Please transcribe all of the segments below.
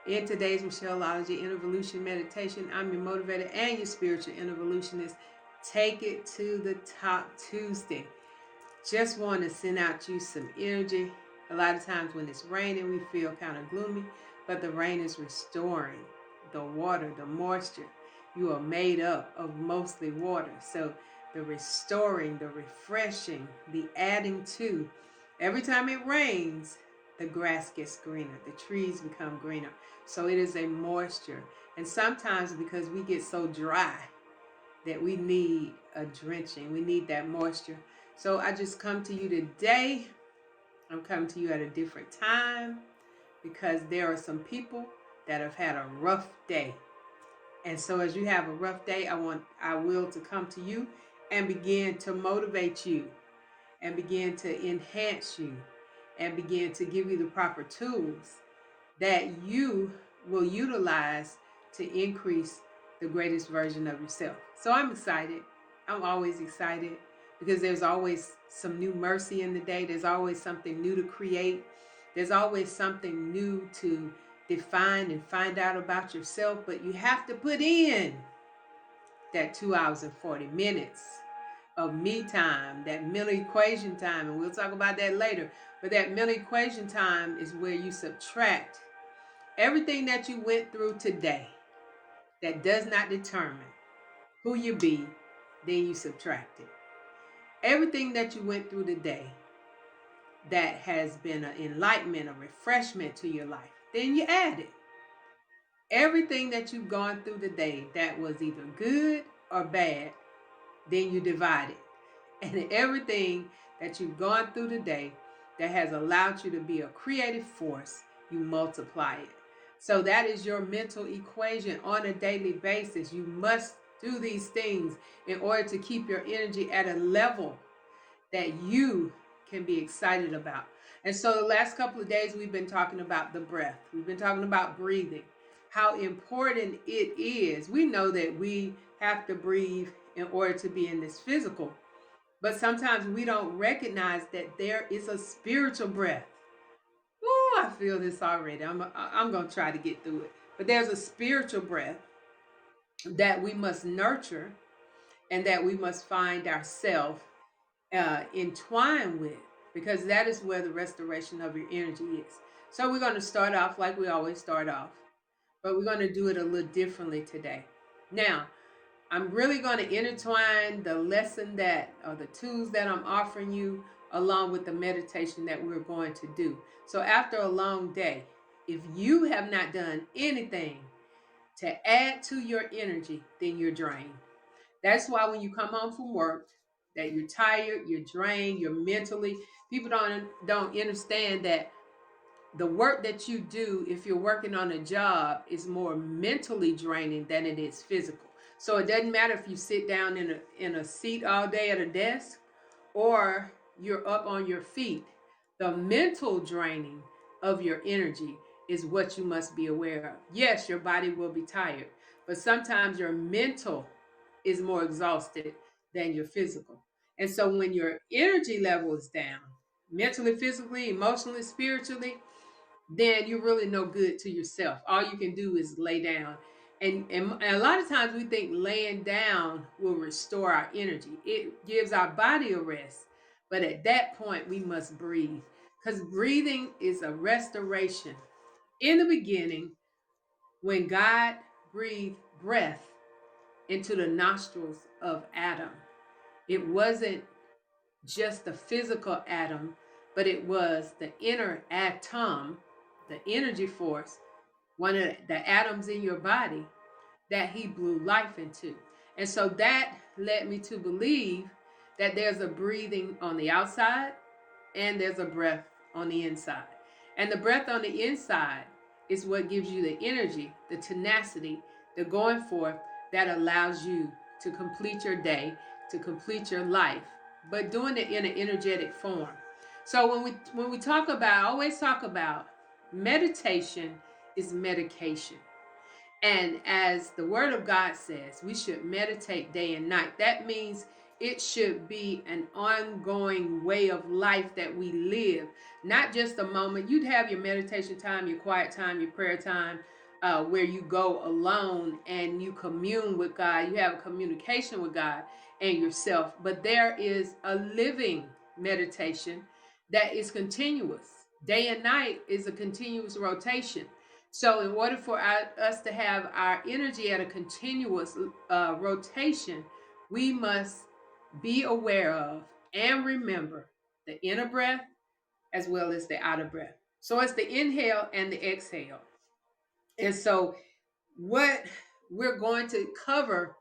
In today's Michelleology Innovolution Meditation, I'm your motivator and your spiritual innovolutionist. Take it to the top Tuesday. Just want to send out you some energy. A lot of times when it's raining, we feel kind of gloomy, but the rain is restoring the water, the moisture. You are made up of mostly water. So the restoring, the refreshing, the adding to. Every time it rains, the grass gets greener, the trees become greener. So it is a moisture. And sometimes because we get so dry that we need a drenching, we need that moisture. So I just come to you today. I'm coming to you at a different time because there are some people that have had a rough day. And so as you have a rough day, I will to come to you and begin to motivate you and begin to enhance you and begin to give you the proper tools that you will utilize to increase the greatest version of yourself. So I'm excited. I'm always excited because there's always some new mercy in the day. There's always something new to create. There's always something new to define and find out about yourself, but you have to put in that 2 hours and 40 minutes of me time, that mental equation time, and we'll talk about that later. But that mental equation time is where you subtract everything that you went through today that does not determine who you be, then you subtract it. Everything that you went through today that has been an enlightenment, a refreshment to your life, then you add it. Everything that you've gone through today that was either good or bad, then you divide it. And everything that you've gone through today that has allowed you to be a creative force, you multiply it. So that is your mental equation on a daily basis. You must do these things in order to keep your energy at a level that you can be excited about. And so the last couple of days we've been talking about the breath. We've been talking about breathing, how important it is. We know that we have to breathe in order to be in this physical, but sometimes we don't recognize that there is a spiritual breath. Oh, I feel this already. I'm going to try to get through it. But there's a spiritual breath that we must nurture and that we must find ourselves entwined with, because that is where the restoration of your energy is. So we're going to start off like we always start off, but we're going to do it a little differently today. Now, I'm really going to intertwine the lesson that, or the tools that I'm offering you, along with the meditation that we're going to do. So after a long day, if you have not done anything to add to your energy, then you're drained. That's why when you come home from work, that you're tired, you're drained, you're mentally, people don't understand that the work that you do, if you're working on a job, is more mentally draining than it is physical. So it doesn't matter if you sit down in a seat all day at a desk or you're up on your feet. The mental draining of your energy is what you must be aware of. Yes, your body will be tired, but sometimes your mental is more exhausted than your physical. And so when your energy level is down, mentally, physically, emotionally, spiritually, then you're really no good to yourself. All you can do is lay down. And a lot of times we think laying down will restore our energy. It gives our body a rest. But at that point, we must breathe, because breathing is a restoration. In the beginning, when God breathed breath into the nostrils of Adam, it wasn't just the physical atom, but it was the inner atom, the energy force, one of the atoms in your body that he blew life into. And so that led me to believe that there's a breathing on the outside and there's a breath on the inside. And the breath on the inside is what gives you the energy, the tenacity, the going forth that allows you to complete your day, to complete your life, but doing it in an energetic form. So when we talk about, I always talk about meditation is medication. And as the word of God says, we should meditate day and night. That means it should be an ongoing way of life that we live, not just a moment. You'd have your meditation time, your quiet time, your prayer time, where you go alone and you commune with God. You have a communication with God and yourself. But there is a living meditation that is continuous. Day and night is a continuous rotation. So in order for us to have our energy at a continuous rotation, we must be aware of and remember the inner breath as well as the outer breath. So it's the inhale and the exhale. And so what we're going to cover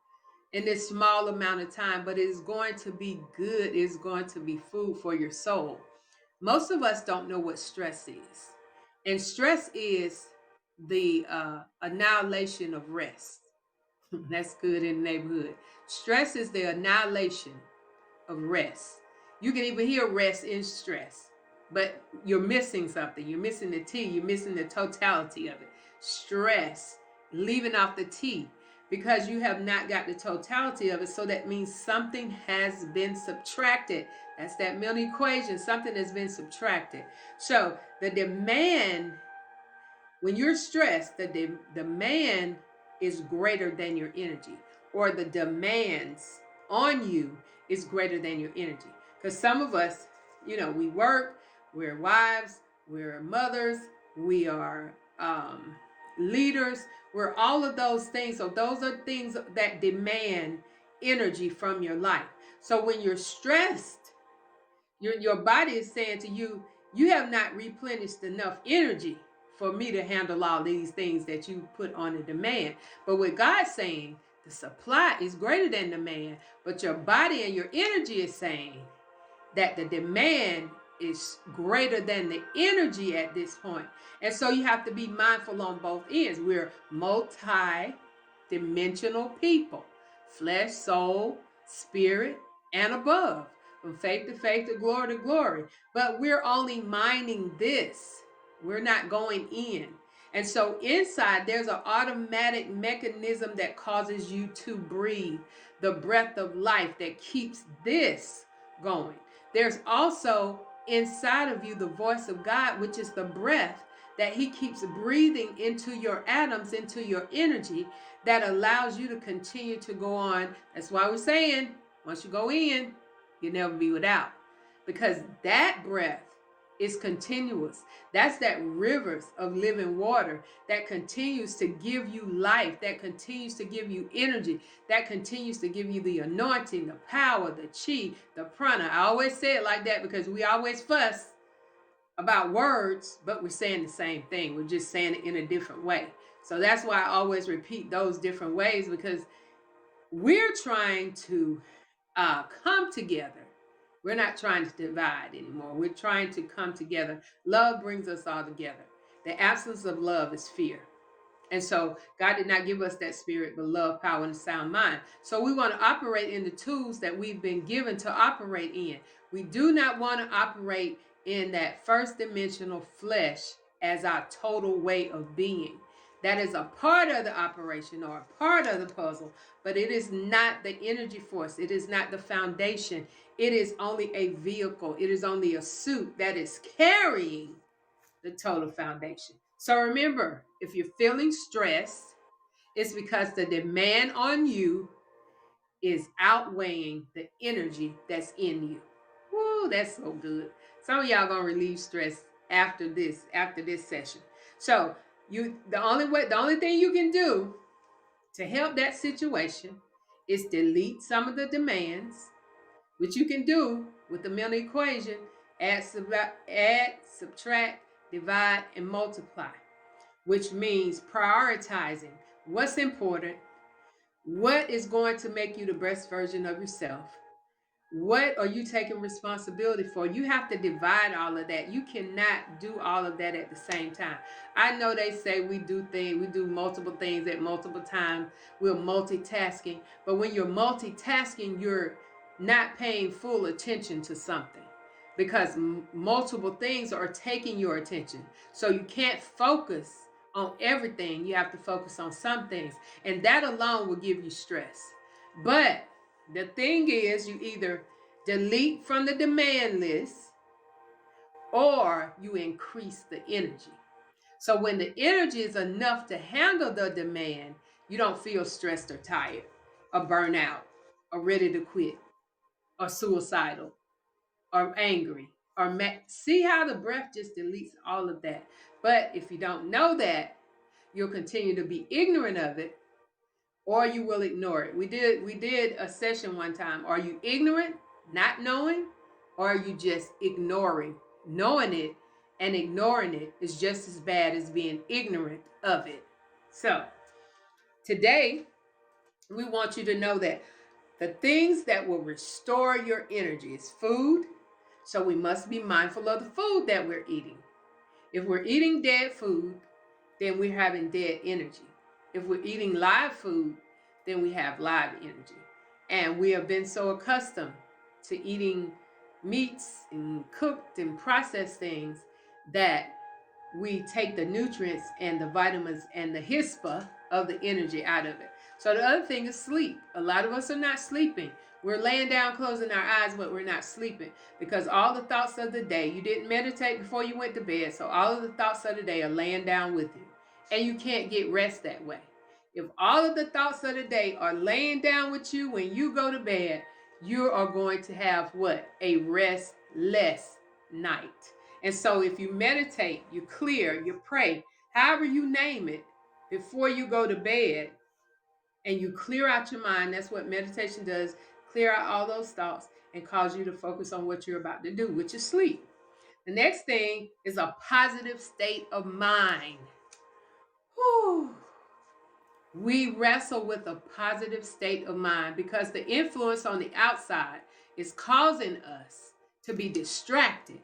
in this small amount of time, but it is going to be good, it's going to be food for your soul. Most of us don't know what stress is. And stress is the annihilation of rest. That's good in the neighborhood. Stress is the annihilation of rest. You can even hear rest in stress, but you're missing something. You're missing the T. You're missing the totality of it. Stress, leaving off the T, because you have not got the totality of it. So that means something has been subtracted. That's that mental equation. Something has been subtracted. So the demand, when you're stressed, the demand is greater than your energy, or the demands on you is greater than your energy. Because some of us, we work, we're wives, we're mothers, we are leaders, we're all of those things. So those are things that demand energy from your life. So when you're stressed, your body is saying to you, you have not replenished enough energy for me to handle all these things that you put on the demand. But with God saying, the supply is greater than demand, but your body and your energy is saying that the demand is greater than the energy at this point. And so you have to be mindful on both ends. We're multi-dimensional people: flesh, soul, spirit, and above. From faith to faith, to glory. But we're only mining this. We're not going in. And so inside, there's an automatic mechanism that causes you to breathe, the breath of life that keeps this going. There's also inside of you the voice of God, which is the breath that he keeps breathing into your atoms, into your energy, that allows you to continue to go on. That's why we're saying, once you go in, you'll never be without. Because that breath is continuous. That's that rivers of living water that continues to give you life, that continues to give you energy, that continues to give you the anointing, the power, the chi, the prana. I always say it like that because we always fuss about words, but we're saying the same thing. We're just saying it in a different way. So that's why I always repeat those different ways, because we're trying to come together. We're not trying to divide anymore. We're trying to come together. Love brings us all together. The absence of love is fear. And so God did not give us that spirit, but love, power, and a sound mind. So we want to operate in the tools that we've been given to operate in. We do not want to operate in that first dimensional flesh as our total way of being. That is a part of the operation or a part of the puzzle, but it is not the energy force. It is not the foundation. It is only a vehicle. It is only a suit that is carrying the total foundation. So remember, if you're feeling stressed, it's because the demand on you is outweighing the energy that's in you. Woo, that's so good. Some of y'all gonna relieve stress after this session. So the only thing you can do to help that situation is delete some of the demands, which you can do with the mental equation: add, subtract, divide, and multiply, which means prioritizing what's important, what is going to make you the best version of yourself, what are you taking responsibility for. You have to divide all of that. You cannot do all of that at the same time. I know they say we do multiple things at multiple times. We're multitasking, but when you're multitasking, you're not paying full attention to something, because multiple things are taking your attention. So you can't focus on everything. You have to focus on some things, and that alone will give you stress. But the thing is, you either delete from the demand list or you increase the energy. So when the energy is enough to handle the demand, you don't feel stressed or tired or burnt out or ready to quit or suicidal or angry or see how the breath just deletes all of that. But if you don't know that, you'll continue to be ignorant of it, or you will ignore it. We did a session one time. Are you ignorant, not knowing, or are you just ignoring? Knowing it and ignoring it is just as bad as being ignorant of it. So today, we want you to know that the things that will restore your energy is food. So we must be mindful of the food that we're eating. If we're eating dead food, then we're having dead energy. If we're eating live food, then we have live energy. And we have been so accustomed to eating meats and cooked and processed things that we take the nutrients and the vitamins and the HISPA of the energy out of it. So the other thing is sleep. A lot of us are not sleeping. We're laying down, closing our eyes, but we're not sleeping because all the thoughts of the day, you didn't meditate before you went to bed. So all of the thoughts of the day are laying down with you, and you can't get rest that way. If all of the thoughts of the day are laying down with you when you go to bed, you are going to have what? A restless night. And so if you meditate, you clear, you pray, however you name it, before you go to bed, and you clear out your mind, that's what meditation does, clear out all those thoughts and cause you to focus on what you're about to do, which is sleep. The next thing is a positive state of mind. Whew. We wrestle with a positive state of mind because the influence on the outside is causing us to be distracted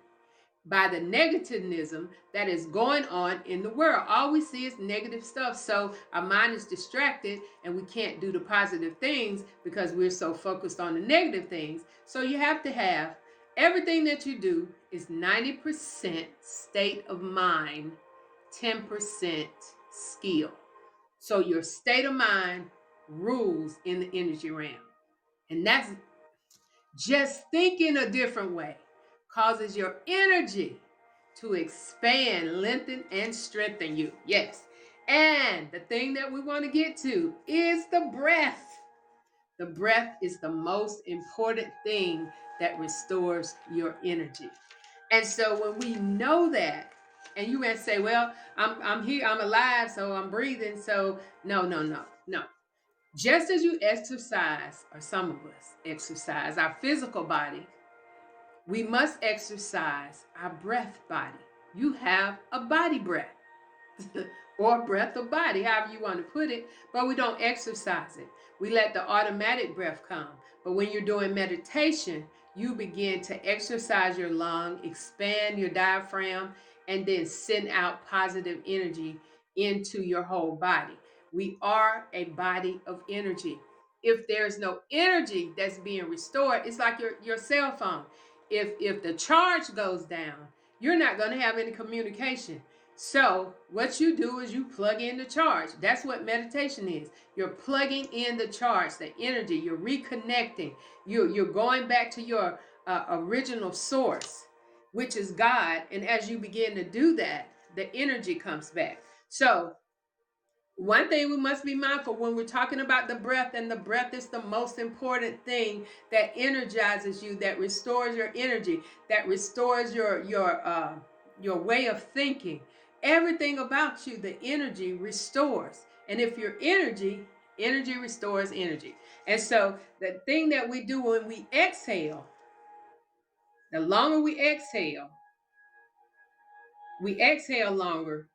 by the negativism that is going on in the world. All we see is negative stuff. So our mind is distracted and we can't do the positive things because we're so focused on the negative things. So you have to have everything that you do is 90% state of mind, 10% skill. So your state of mind rules in the energy realm. And that's just thinking a different way causes your energy to expand, lengthen, and strengthen you. Yes. And the thing that we want to get to is the breath. The breath is the most important thing that restores your energy. And so when we know that, and you may say, well, I'm here, I'm alive, so I'm breathing. So no. Just as you exercise, or some of us exercise our physical body, we must exercise our breath body. You have a body breath or breath of body, however you want to put it, but we don't exercise it. We let the automatic breath come. But when you're doing meditation, you begin to exercise your lung, expand your diaphragm, and then send out positive energy into your whole body. We are a body of energy. If there's no energy that's being restored, it's like your cell phone. If the charge goes down, you're not going to have any communication. So what you do is you plug in the charge. That's what meditation is. You're plugging in the charge, the energy. You're reconnecting. You're going back to your original source, which is God. And as you begin to do that, the energy comes back. So one thing we must be mindful when we're talking about the breath, and the breath is the most important thing that energizes you, that restores your energy, that restores your way of thinking. Everything about you, the energy restores. And if your energy restores energy. And so the thing that we do when we exhale, the longer we exhale longer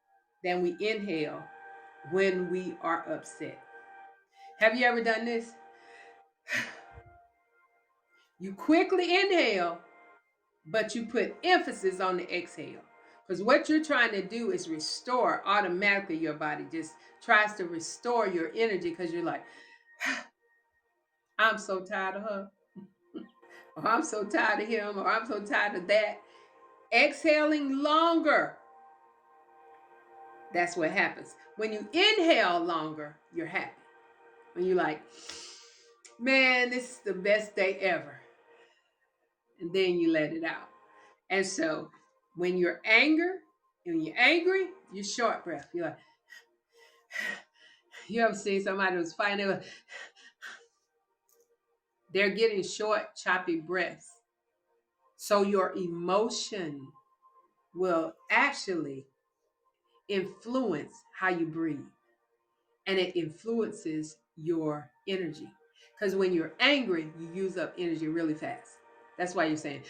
than we inhale when we are upset. Have you ever done this? You quickly inhale, but you put emphasis on the exhale. Because what you're trying to do is restore automatically. Your body just tries to restore your energy because you're like, I'm so tired of her, or I'm so tired of him, or I'm so tired of that. Exhaling longer. That's what happens. When you inhale longer, you're happy. When you're like, man, this is the best day ever. And then you let it out. And so when you're angry When you're angry, you're short breath. You're like, you ever seen somebody who's fighting? They're getting short, choppy breaths. So your emotion will actually influence how you breathe, and it influences your energy. Because when you're angry, you use up energy really fast. That's why you're saying,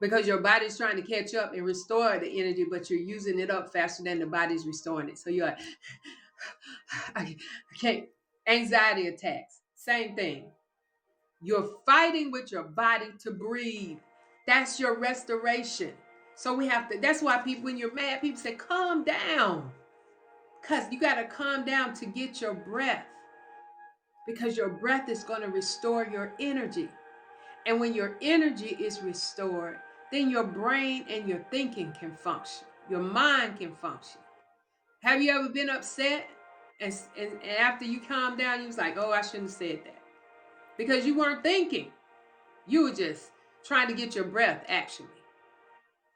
because your body's trying to catch up and restore the energy, but you're using it up faster than the body's restoring it. So you're like, I can't. Anxiety attacks, same thing. You're fighting with your body to breathe. That's your restoration. So we have to, that's why people, when you're mad, people say, calm down. Because you got to calm down to get your breath. Because your breath is going to restore your energy. And when your energy is restored, then your brain and your thinking can function. Your mind can function. Have you ever been upset? And after you calm down, you was like, oh, I shouldn't have said that. Because you weren't thinking. You were just trying to get your breath, actually.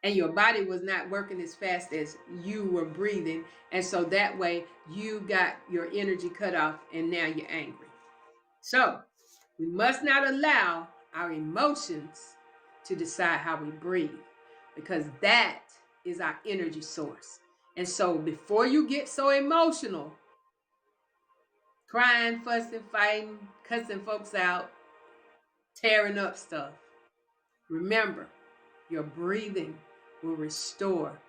And your body was not working as fast as you were breathing. And so that way you got your energy cut off and now you're angry. So we must not allow our emotions to decide how we breathe, because that is our energy source. And so before you get so emotional, crying, fussing, fighting, cussing folks out, tearing up stuff, remember, your breathing will restore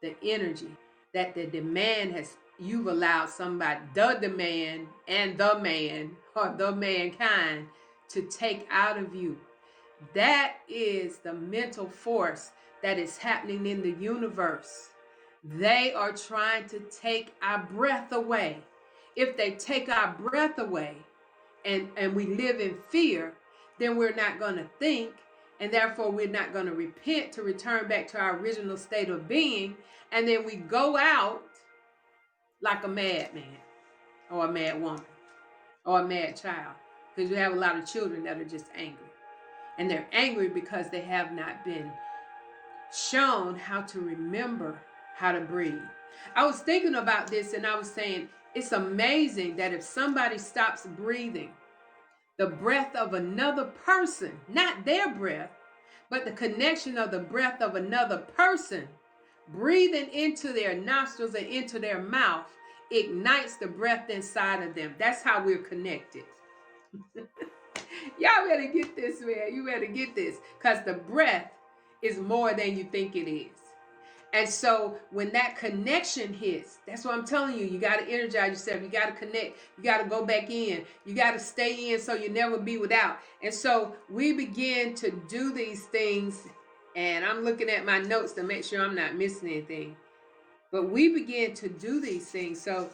the energy that the demand has, you've allowed somebody, the demand and the man or the mankind to take out of you. That is the mental force that is happening in the universe. They are trying to take our breath away. If they take our breath away and we live in fear, then we're not going to think, and therefore we're not going to repent to return back to our original state of being. And then we go out like a madman or a mad woman or a mad child, because you have a lot of children that are just angry. And they're angry because they have not been shown how to remember how to breathe. I was thinking about this and I was saying, it's amazing that if somebody stops breathing, the breath of another person, not their breath, but the connection of the breath of another person breathing into their nostrils and into their mouth ignites the breath inside of them. That's how we're connected. Y'all better get this, man. You better get this, because the breath is more than you think it is. And so when that connection hits, that's what I'm telling you. You got to energize yourself. You got to connect. You got to go back in. You got to stay in so you never be without. And so we begin to do these things. And I'm looking at my notes to make sure I'm not missing anything. But we begin to do these things. So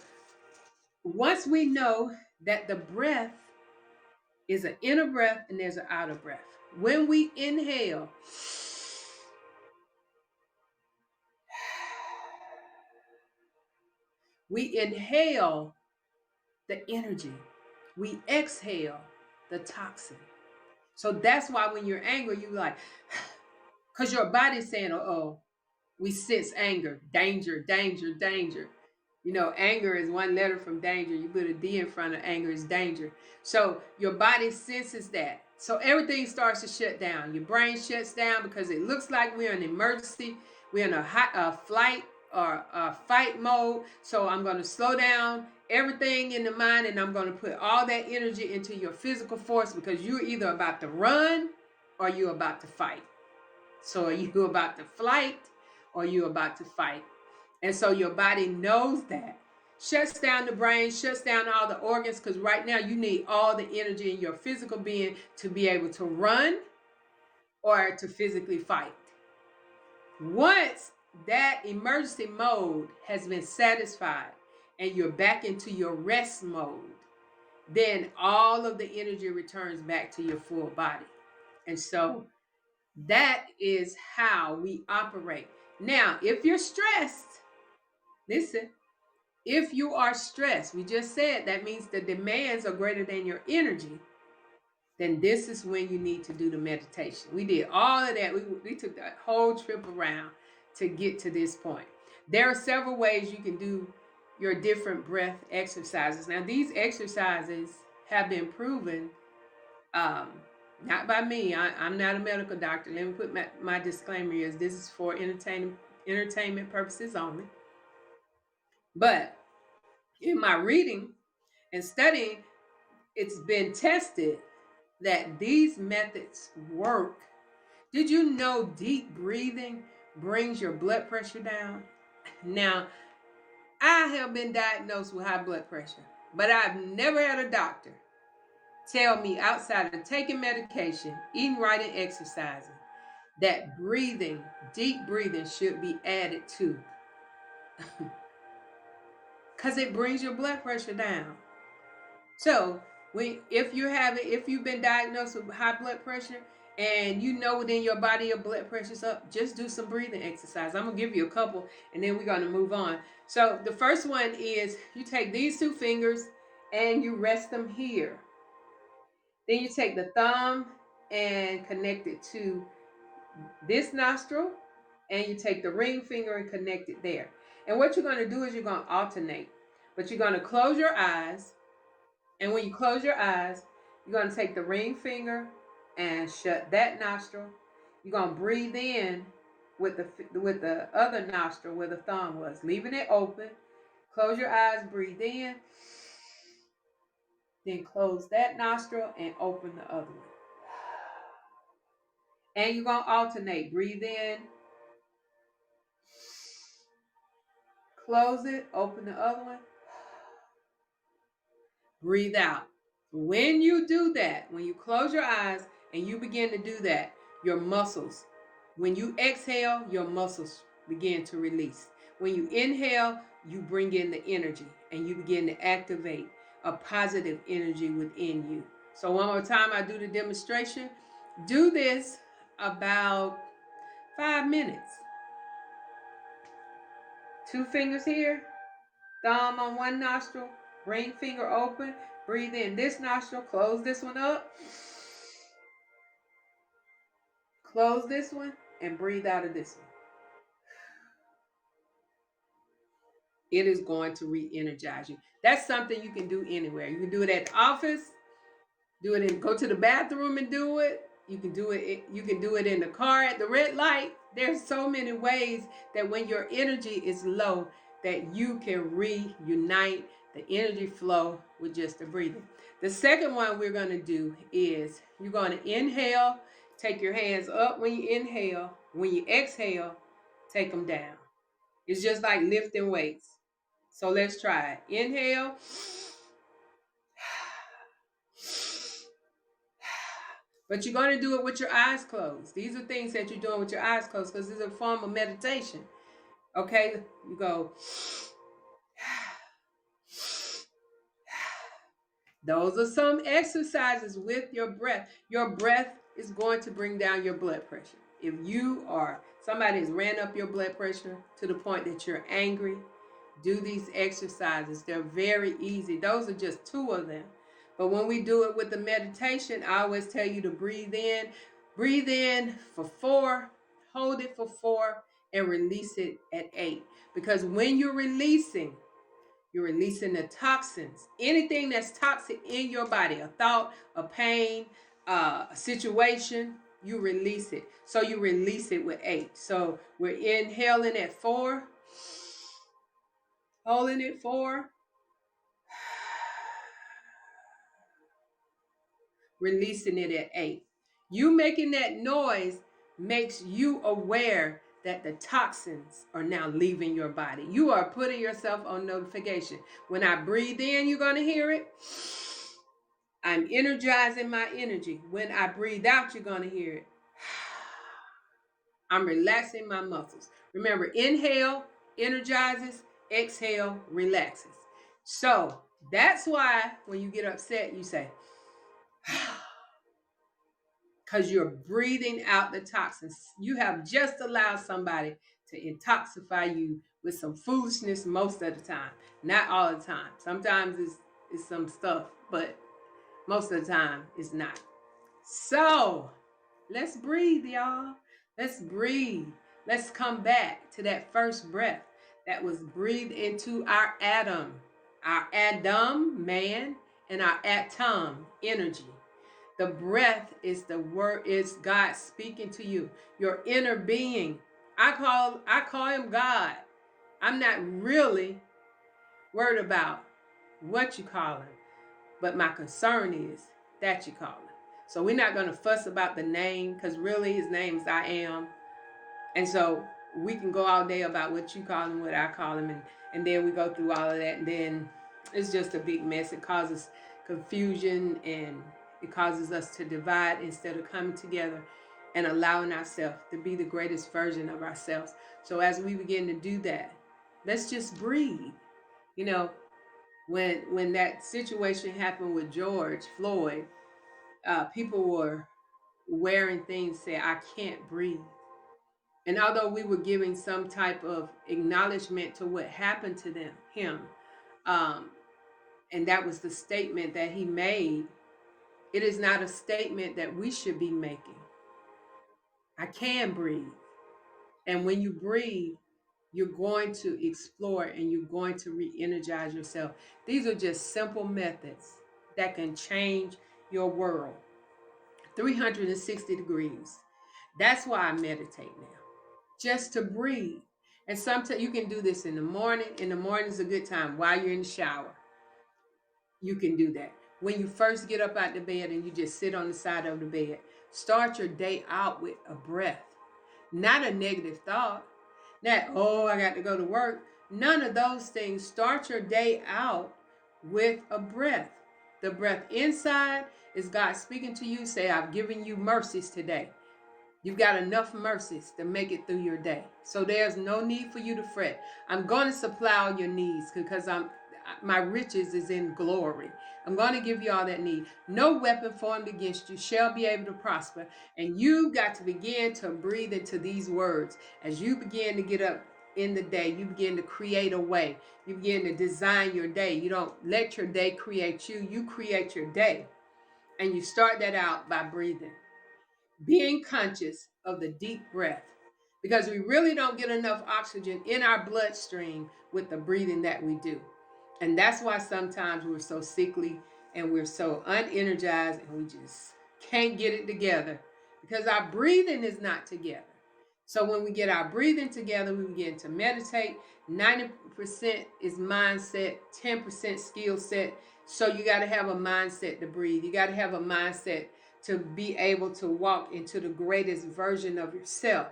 once we know that the breath is an inner breath and there's an outer breath. When we inhale, we inhale the energy. We exhale the toxin. So that's why when you're angry, you're like, because your body's saying, oh, we sense anger, danger, danger, danger. You know, anger is one letter from danger. You put a D in front of anger, is danger. So your body senses that. So everything starts to shut down. Your brain shuts down because it looks like we're in an emergency. We're in a flight or a fight mode. So I'm going to slow down everything in the mind, and I'm going to put all that energy into your physical force, because you're either about to run or you're about to fight. So are you about to flight or you're about to fight? And so your body knows that. Shuts down the brain, shuts down all the organs, because right now you need all the energy in your physical being to be able to run or to physically fight. Once that emergency mode has been satisfied and you're back into your rest mode, then all of the energy returns back to your full body. And so that is how we operate. Now, if you're stressed, listen, if you are stressed, we just said that means the demands are greater than your energy, then this is when you need to do the meditation. We did all of that. We took that whole trip around to get to this point. There are several ways you can do your different breath exercises. Now, these exercises have been proven, um, not by me. I'm not a medical doctor. Let me put my disclaimer is this is for entertainment purposes only. But in my reading and studying, it's been tested that these methods work. Did you know deep breathing brings your blood pressure down? Now, I have been diagnosed with high blood pressure, but I've never had a doctor tell me outside of taking medication, eating right, and exercising that breathing, deep breathing, should be added to. Because it brings your blood pressure down. So, if you've been diagnosed with high blood pressure and you know within your body your blood pressure's up, just do some breathing exercise. I'm gonna give you a couple and then we're gonna move on. So the first one is you take these two fingers and you rest them here. Then you take the thumb and connect it to this nostril, and you take the ring finger and connect it there. And what you're going to do is you're going to alternate, but you're going to close your eyes. And when you close your eyes, you're going to take the ring finger and shut that nostril. You're going to breathe in with the other nostril where the thumb was, leaving it open. Close your eyes, breathe in. Then close that nostril and open the other one. And you're going to alternate. Breathe in. Close it. Open the other one. Breathe out. When you do that, when you close your eyes and you begin to do that, your muscles, when you exhale, your muscles begin to release. When you inhale, you bring in the energy and you begin to activate a positive energy within you. So one more time, I do the demonstration. Do this about 5 minutes. 2 fingers here, thumb on one nostril, ring finger open, breathe in this nostril, close this one up, close this one, and breathe out of this one. It is going to re-energize you. That's something you can do anywhere. You can do it at the office, go to the bathroom and do it. You can do it in the car at the red light. There's so many ways that when your energy is low, that you can reunite the energy flow with just the breathing. The second one we're going to do is you're going to inhale, take your hands up when you inhale. When you exhale, take them down. It's just like lifting weights. So let's try it. Inhale. But you're going to do it with your eyes closed. These are things that you're doing with your eyes closed because it's a form of meditation. Okay, you go. Those are some exercises with your breath. Your breath is going to bring down your blood pressure. If somebody has ran up your blood pressure to the point that you're angry, do these exercises. They're very easy. Those are just 2 of them. But when we do it with the meditation, I always tell you to breathe in. Breathe in for 4, hold it for 4, and release it at 8. Because when you're releasing the toxins. Anything that's toxic in your body, a thought, a pain, a situation, you release it. So you release it with 8. So we're inhaling at 4, holding it 4, releasing it at 8. You making that noise makes you aware that the toxins are now leaving your body. You are putting yourself on notification. When I breathe in, you're going to hear it. I'm energizing my energy. When I breathe out, you're going to hear it. I'm relaxing my muscles. Remember, inhale energizes, exhale relaxes. So that's why when you get upset, you say, because you're breathing out the toxins. You have just allowed somebody to intoxify you with some foolishness most of the time. Not all the time. Sometimes it's some stuff, but most of the time it's not. So let's breathe, y'all. Let's breathe. Let's come back to that first breath. that was breathed into our Adam, man, and our atom, energy. The breath is the word, is God speaking to you, your inner being. I call him God. I'm not really worried about what you call him, but my concern is that you call him. So we're not going to fuss about the name, because really his name is I am. And so we can go all day about what you call him, what I call him, and then we go through all of that, and then it's just a big mess. It causes confusion, and it causes us to divide instead of coming together and allowing ourselves to be the greatest version of ourselves. So as we begin to do that, let's just breathe. You know, when that situation happened with George Floyd, people were wearing things say, "I can't breathe." And although we were giving some type of acknowledgement to what happened to him, um, and that was the statement that he made, it is not a statement that we should be making. I can breathe. And when you breathe, you're going to explore and you're going to re-energize yourself. These are just simple methods that can change your world 360 degrees. That's why I meditate now, just to breathe. And sometimes you can do this in the morning. In the morning is a good time while you're in the shower. You can do that. When you first get up out the bed and you just sit on the side of the bed, start your day out with a breath, not a negative thought. Not, oh, I got to go to work. None of those things. Start your day out with a breath. The breath inside is God speaking to you. Say, I've given you mercies today. You've got enough mercies to make it through your day. So there's no need for you to fret. I'm going to supply all your needs because my riches is in glory. I'm going to give you all that need. No weapon formed against you shall be able to prosper. And you've got to begin to breathe into these words. As you begin to get up in the day, you begin to create a way. You begin to design your day. You don't let your day create you. You create your day. And you start that out by breathing. Being conscious of the deep breath, because we really don't get enough oxygen in our bloodstream with the breathing that we do. And that's why sometimes we're so sickly and we're so unenergized and we just can't get it together because our breathing is not together. So when we get our breathing together, we begin to meditate. 90% is mindset, 10% skill set. So you got to have a mindset to breathe. You got to have a mindset to be able to walk into the greatest version of yourself.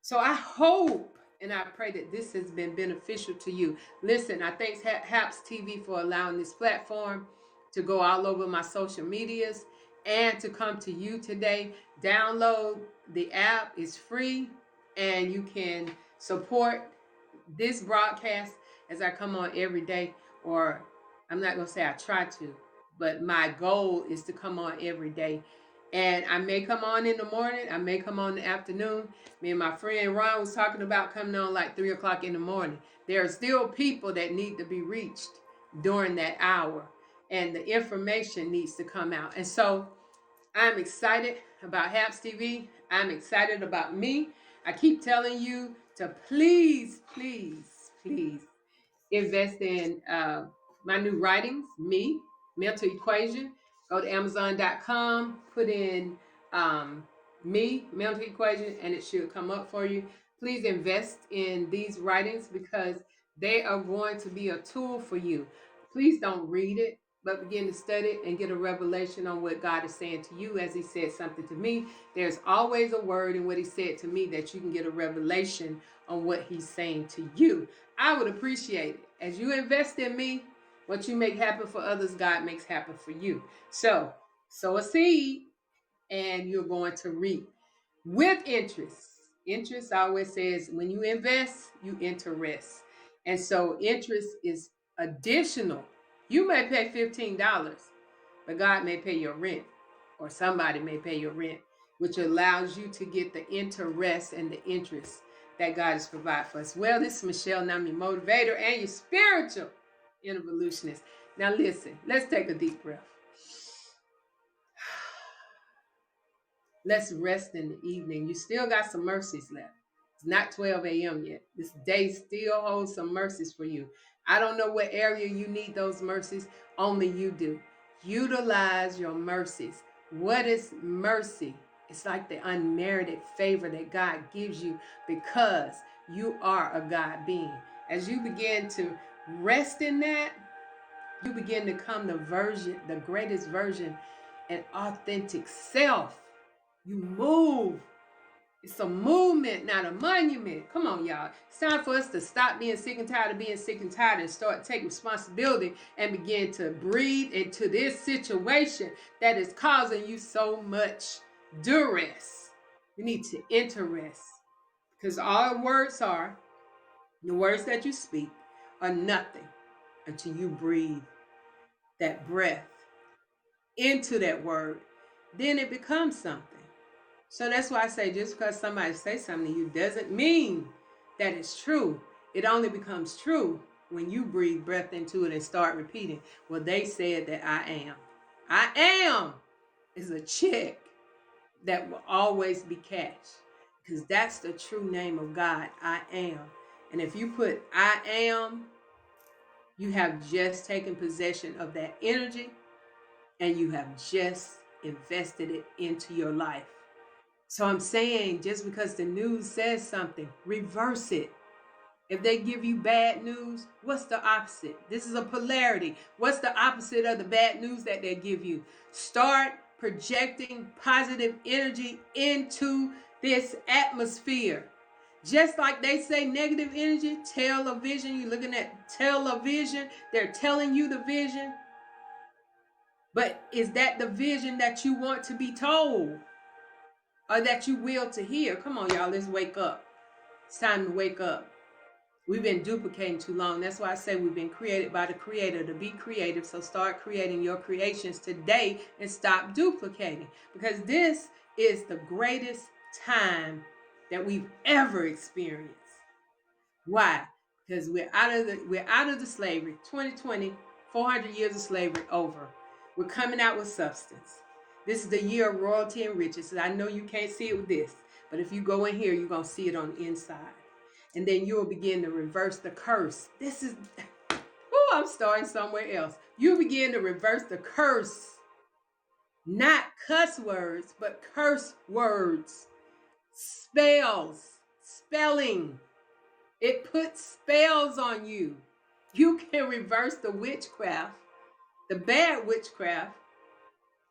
So I hope and I pray that this has been beneficial to you. Listen, I thank HAPS TV for allowing this platform to go all over my social medias and to come to you today. Download the app. It's free, and you can support this broadcast as I come on every day. Or I'm not going to say I try to, but my goal is to come on every day. And I may come on in the morning. I may come on in the afternoon. Me and my friend Ron was talking about coming on like 3 o'clock in the morning. There are still people that need to be reached during that hour. And the information needs to come out. And so I'm excited about HAPS TV. I'm excited about me. I keep telling you to please, please, please invest in my new writings, Me, Mental Equation. Go to Amazon.com, put in Me, Mental Equation, and it should come up for you. Please invest in these writings because they are going to be a tool for you. Please don't read it, but begin to study it and get a revelation on what God is saying to you as he said something to me. There's always a word in what he said to me that you can get a revelation on what he's saying to you. I would appreciate it. As you invest in me, what you make happen for others, God makes happen for you. So, sow a seed and you're going to reap with interest. Interest always says when you invest, you enter rest. And so interest is additional. You may pay $15, but God may pay your rent, or somebody may pay your rent, which allows you to get the interest and the interest that God has provided for us. Well, this is Michelle, and I'm your motivator and your spiritual evolutionist. Now listen, let's take a deep breath. Let's rest in the evening. You still got some mercies left. It's not 12 a.m. yet. This day still holds some mercies for you. I don't know what area you need those mercies. Only you do. Utilize your mercies. What is mercy? It's like the unmerited favor that God gives you because you are a God being. As you begin to rest in that, you begin to come the greatest version and authentic self. You move. It's a movement, not a monument. Come on, y'all. It's time for us to stop being sick and tired of being sick and tired and start taking responsibility and begin to breathe into this situation that is causing you so much duress. You need to enter rest because all words are, the words that you speak are nothing until you breathe that breath into that word. Then it becomes something. So that's why I say just because somebody says something to you doesn't mean that it's true. It only becomes true when you breathe breath into it and start repeating, well, they said that I am. I am is a check that will always be cashed because that's the true name of God. I am. And if you put I am, you have just taken possession of that energy and you have just invested it into your life. So I'm saying just because the news says something, reverse it. If they give you bad news, what's the opposite? This is a polarity. What's the opposite of the bad news that they give you? Start projecting positive energy into this atmosphere. Just like they say negative energy, television, you're looking at television, they're telling you the vision. But is that the vision that you want to be told? Or that you will to hear? Come on, y'all, let's wake up. It's time to wake up. We've been duplicating too long. That's why I say we've been created by the Creator to be creative. So start creating your creations today and stop duplicating. Because this is the greatest time that we've ever experienced. Why? Because we're out of the slavery. 2020, 400 years of slavery over. We're coming out with substance. This is the year of royalty and riches. I know you can't see it with this, but if you go in here, you're going to see it on the inside. And then you'll begin to reverse the curse. This is, oh, I'm starting somewhere else. You begin to reverse the curse. Not cuss words, but curse words. Spells, spelling. It puts spells on you. You can reverse the witchcraft, the bad witchcraft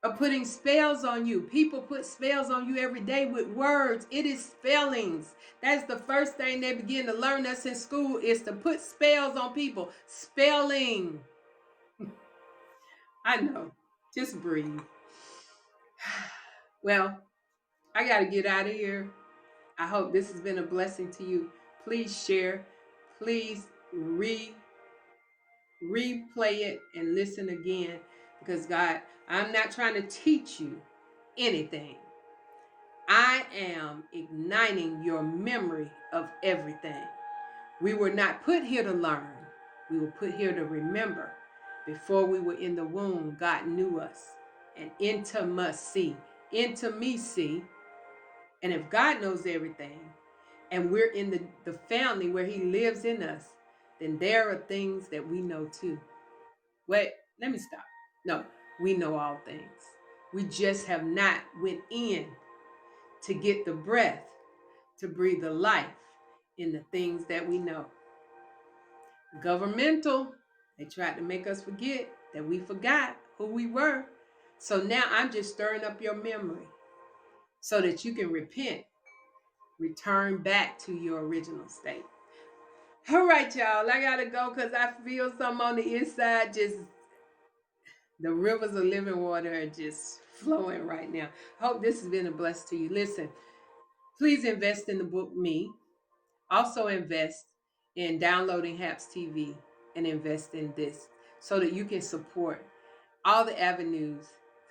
of putting spells on you. People put spells on you every day with words. It is spellings. That's the first thing they begin to learn us in school is to put spells on people. Spelling. I know. Just breathe. Well, I got to get out of here. I hope this has been a blessing to you. Please share. Please replay it and listen again because God, I'm not trying to teach you anything. I am igniting your memory of everything. We were not put here to learn. We were put here to remember. Before we were in the womb, God knew us. And intimacy. And if God knows everything, and we're in the family where he lives in us, then there are things that we know too. Wait, let me stop. No, we know all things. We just have not went in to get the breath, to breathe the life in the things that we know. Governmental, they tried to make us forget that we forgot who we were. So now I'm just stirring up your memory so that you can repent, return back to your original state. All right, y'all, I gotta go because I feel something on the inside. Just the rivers of living water are just flowing right now. Hope this has been a blessing to you. Listen, please invest in the book Me. Also invest in downloading HAPS TV and invest in this so that you can support all the avenues.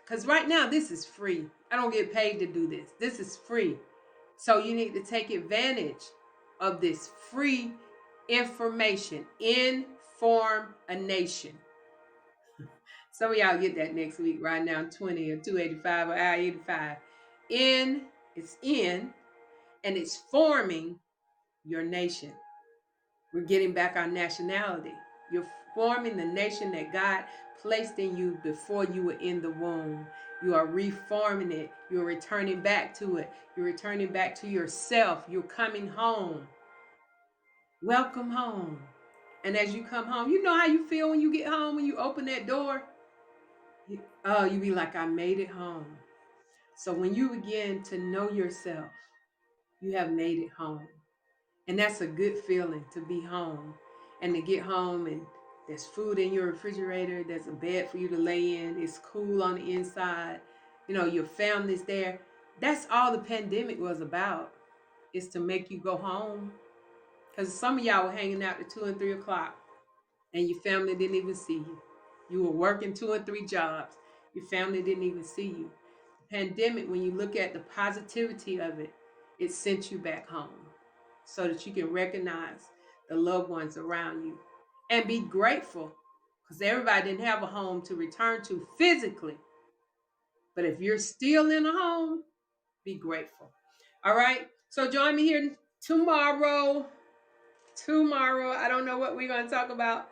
Because right now, this is free. I don't get paid to do this. This is free. So you need to take advantage of this free information. Inform a nation. Some of y'all get that next week. Right now, 20 or 285 or I-85. It's in, and it's forming your nation. We're getting back our nationality. You're forming the nation that God placed in you before you were in the womb. You are reforming it. You're returning back to it. You're returning back to yourself. You're coming home. Welcome home. And as you come home, you know how you feel when you get home, when you open that door? You be like, I made it home. So when you begin to know yourself, you have made it home. And that's a good feeling, to be home and to get home and there's food in your refrigerator. There's a bed for you to lay in. It's cool on the inside. You know, your family's there. That's all the pandemic was about, is to make you go home. Because some of y'all were hanging out at 2 and 3 o'clock and your family didn't even see you. You were working 2 or 3 jobs. Your family didn't even see you. The pandemic, when you look at the positivity of it, it sent you back home so that you can recognize the loved ones around you and be grateful, because everybody didn't have a home to return to physically. But if you're still in a home, be grateful. All right. So join me here tomorrow. I don't know what we're going to talk about,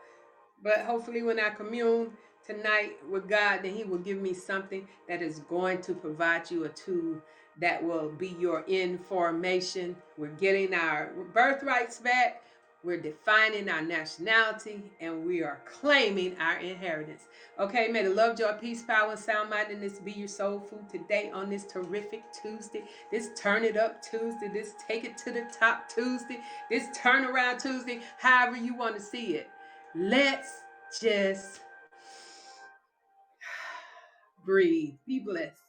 but hopefully when I commune tonight with God, then He will give me something that is going to provide you a tool that will be your information. We're getting our birthrights back. We're defining our nationality, and we are claiming our inheritance. Okay, may the love, joy, peace, power, and sound mindedness be your soul food today on this terrific Tuesday, this Turn It Up Tuesday, this Take It to the Top Tuesday, this Turnaround Tuesday, however you want to see it. Let's just breathe. Be blessed.